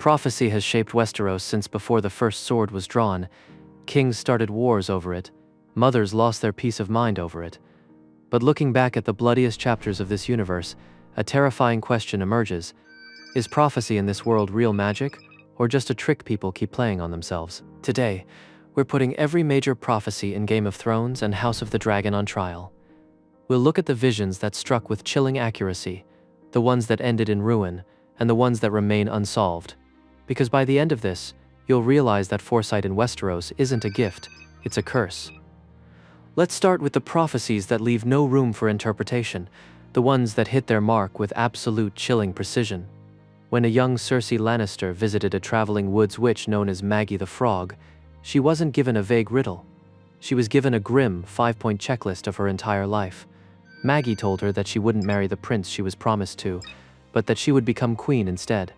Prophecy has shaped Westeros since before the first sword was drawn. Kings started wars over it. Mothers lost their peace of mind over it. But looking back at the bloodiest chapters of this universe, a terrifying question emerges. Is prophecy in this world real magic, or just a trick people keep playing on themselves? Today, we're putting every major prophecy in Game of Thrones and House of the Dragon on trial. We'll look at the visions that struck with chilling accuracy, the ones that ended in ruin, and the ones that remain unsolved. Because by the end of this, you'll realize that foresight in Westeros isn't a gift, it's a curse. Let's start with the prophecies that leave no room for interpretation, the ones that hit their mark with absolute chilling precision. When a young Cersei Lannister visited a traveling woods witch known as Maggy the Frog, she wasn't given a vague riddle. She was given a grim 5-point checklist of her entire life. Maggy told her that she wouldn't marry the prince she was promised to, but that she would become queen instead.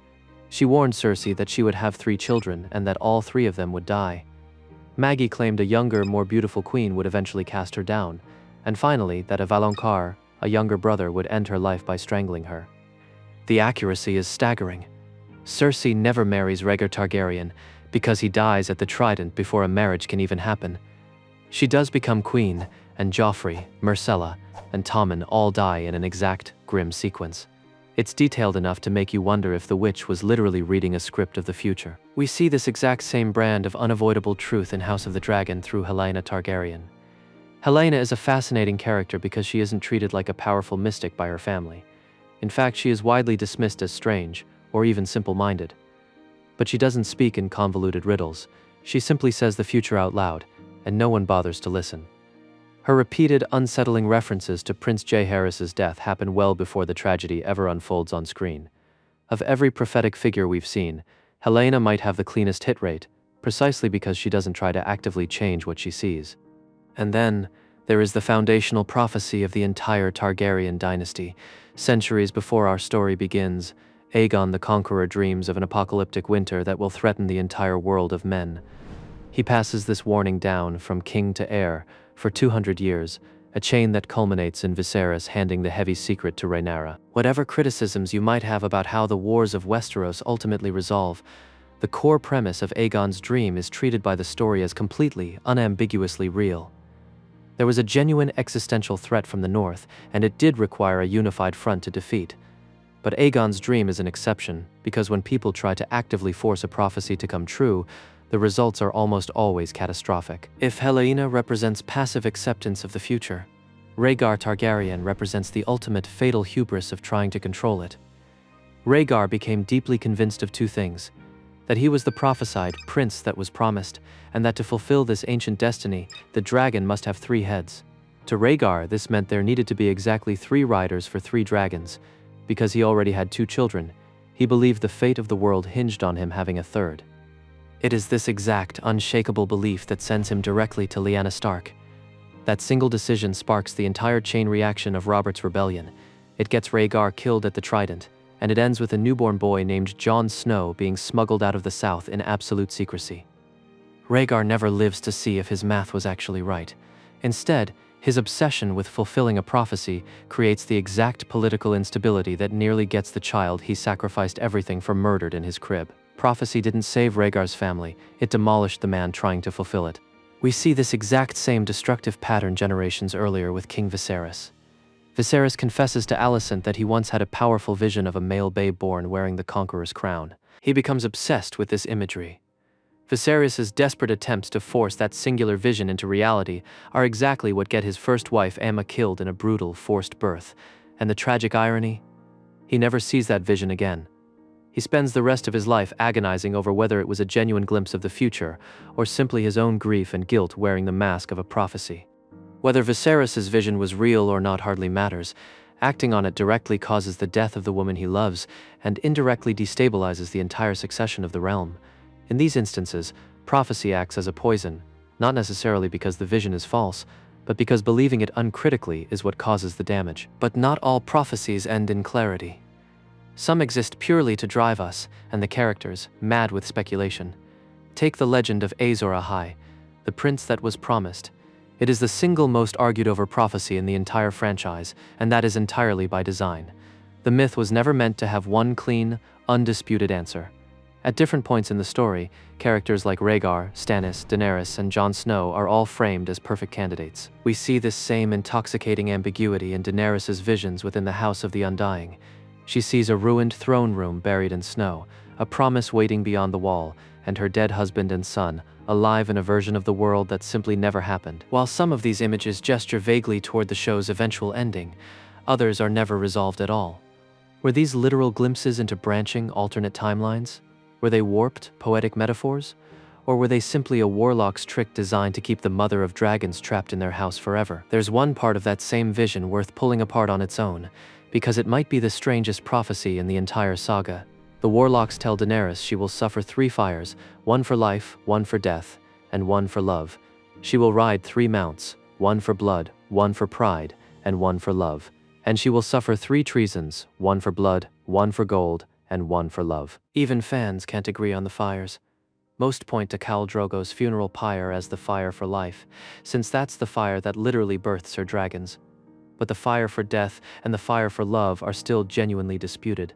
She warned Cersei that she would have 3 children and that all 3 of them would die. Maggy claimed a younger, more beautiful queen would eventually cast her down, and finally that a Valonqar, a younger brother, would end her life by strangling her. The accuracy is staggering. Cersei never marries Rhaegar Targaryen because he dies at the Trident before a marriage can even happen. She does become queen, and Joffrey, Myrcella, and Tommen all die in an exact, grim sequence. It's detailed enough to make you wonder if the witch was literally reading a script of the future. We see this exact same brand of unavoidable truth in House of the Dragon through Helaena Targaryen. Helaena is a fascinating character because she isn't treated like a powerful mystic by her family. In fact, she is widely dismissed as strange, or even simple-minded. But she doesn't speak in convoluted riddles. She simply says the future out loud, and no one bothers to listen. Her repeated, unsettling references to Prince Jaehaerys's death happen well before the tragedy ever unfolds on screen. Of every prophetic figure we've seen, Helaena might have the cleanest hit rate, precisely because she doesn't try to actively change what she sees. And then, there is the foundational prophecy of the entire Targaryen dynasty. Centuries before our story begins, Aegon the Conqueror dreams of an apocalyptic winter that will threaten the entire world of men. He passes this warning down from king to heir for 200 years, a chain that culminates in Viserys handing the heavy secret to Rhaenyra. Whatever criticisms you might have about how the wars of Westeros ultimately resolve, the core premise of Aegon's dream is treated by the story as completely, unambiguously real. There was a genuine existential threat from the north, and it did require a unified front to defeat. But Aegon's dream is an exception, because when people try to actively force a prophecy to come true, the results are almost always catastrophic. If Helaena represents passive acceptance of the future, Rhaegar Targaryen represents the ultimate fatal hubris of trying to control it. Rhaegar became deeply convinced of 2 things: that he was the prophesied prince that was promised, and that to fulfill this ancient destiny, the dragon must have 3 heads. To Rhaegar, this meant there needed to be exactly 3 riders for 3 dragons. Because he already had 2 children, he believed the fate of the world hinged on him having a 3rd. It is this exact, unshakable belief that sends him directly to Lyanna Stark. That single decision sparks the entire chain reaction of Robert's rebellion. It gets Rhaegar killed at the Trident, and it ends with a newborn boy named Jon Snow being smuggled out of the south in absolute secrecy. Rhaegar never lives to see if his math was actually right. Instead, his obsession with fulfilling a prophecy creates the exact political instability that nearly gets the child he sacrificed everything for murdered in his crib. Prophecy didn't save Rhaegar's family, it demolished the man trying to fulfill it. We see this exact same destructive pattern generations earlier with King Viserys. Viserys confesses to Alicent that he once had a powerful vision of a male babe born wearing the Conqueror's crown. He becomes obsessed with this imagery. Viserys' desperate attempts to force that singular vision into reality are exactly what get his first wife Aemma killed in a brutal, forced birth. And the tragic irony? He never sees that vision again. He spends the rest of his life agonizing over whether it was a genuine glimpse of the future, or simply his own grief and guilt wearing the mask of a prophecy. Whether Viserys' vision was real or not hardly matters. Acting on it directly causes the death of the woman he loves, and indirectly destabilizes the entire succession of the realm. In these instances, prophecy acts as a poison, not necessarily because the vision is false, but because believing it uncritically is what causes the damage. But not all prophecies end in clarity. Some exist purely to drive us, and the characters, mad with speculation. Take the legend of Azor Ahai, the prince that was promised. It is the single most argued over prophecy in the entire franchise, and that is entirely by design. The myth was never meant to have one clean, undisputed answer. At different points in the story, characters like Rhaegar, Stannis, Daenerys, and Jon Snow are all framed as perfect candidates. We see this same intoxicating ambiguity in Daenerys' visions within the House of the Undying. She sees a ruined throne room buried in snow, a promise waiting beyond the wall, and her dead husband and son, alive in a version of the world that simply never happened. While some of these images gesture vaguely toward the show's eventual ending, others are never resolved at all. Were these literal glimpses into branching, alternate timelines? Were they warped, poetic metaphors? Or were they simply a warlock's trick designed to keep the mother of dragons trapped in their house forever? There's one part of that same vision worth pulling apart on its own, because it might be the strangest prophecy in the entire saga. The warlocks tell Daenerys she will suffer 3 fires, one for life, one for death, and one for love. She will ride 3 mounts, one for blood, one for pride, and one for love. And she will suffer 3 treasons, one for blood, one for gold, and one for love. Even fans can't agree on the fires. Most point to Khal Drogo's funeral pyre as the fire for life, since that's the fire that literally births her dragons. But the fire for death and the fire for love are still genuinely disputed.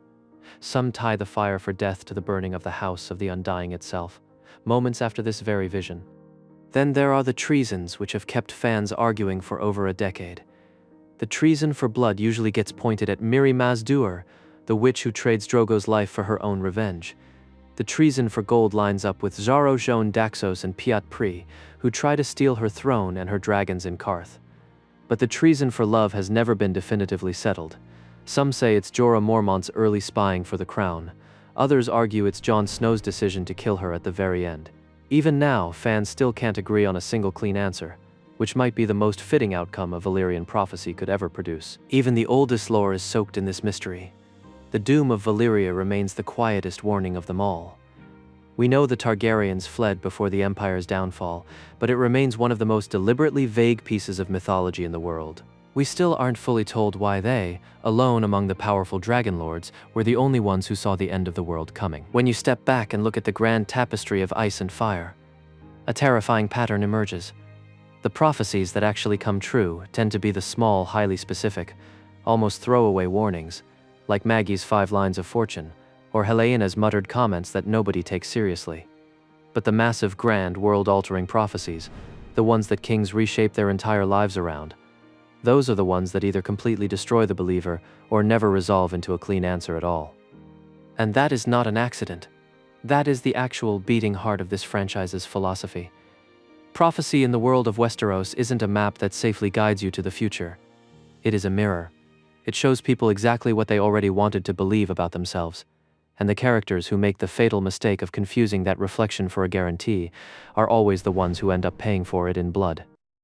Some tie the fire for death to the burning of the House of the Undying itself, moments after this very vision. Then there are the treasons, which have kept fans arguing for over a decade. The treason for blood usually gets pointed at Mirri Maz Duur, the witch who trades Drogo's life for her own revenge. The treason for gold lines up with Xaro Xhoan Daxos and Pyat Pri, who try to steal her throne and her dragons in Qarth. But the treason for love has never been definitively settled. Some say it's Jorah Mormont's early spying for the crown. Others argue it's Jon Snow's decision to kill her at the very end. Even now, fans still can't agree on a single clean answer, which might be the most fitting outcome a Valyrian prophecy could ever produce. Even the oldest lore is soaked in this mystery. The doom of Valyria remains the quietest warning of them all. We know the Targaryens fled before the Empire's downfall, but it remains one of the most deliberately vague pieces of mythology in the world. We still aren't fully told why they, alone among the powerful dragon lords, were the only ones who saw the end of the world coming. When you step back and look at the grand tapestry of ice and fire, a terrifying pattern emerges. The prophecies that actually come true tend to be the small, highly specific, almost throwaway warnings, like Maggy's 5 lines of fortune, or Helaena's muttered comments that nobody takes seriously. But the massive, grand, world-altering prophecies, the ones that kings reshape their entire lives around, those are the ones that either completely destroy the believer or never resolve into a clean answer at all. And that is not an accident. That is the actual beating heart of this franchise's philosophy. Prophecy in the world of Westeros isn't a map that safely guides you to the future. It is a mirror. It shows people exactly what they already wanted to believe about themselves, and the characters who make the fatal mistake of confusing that reflection for a guarantee are always the ones who end up paying for it in blood.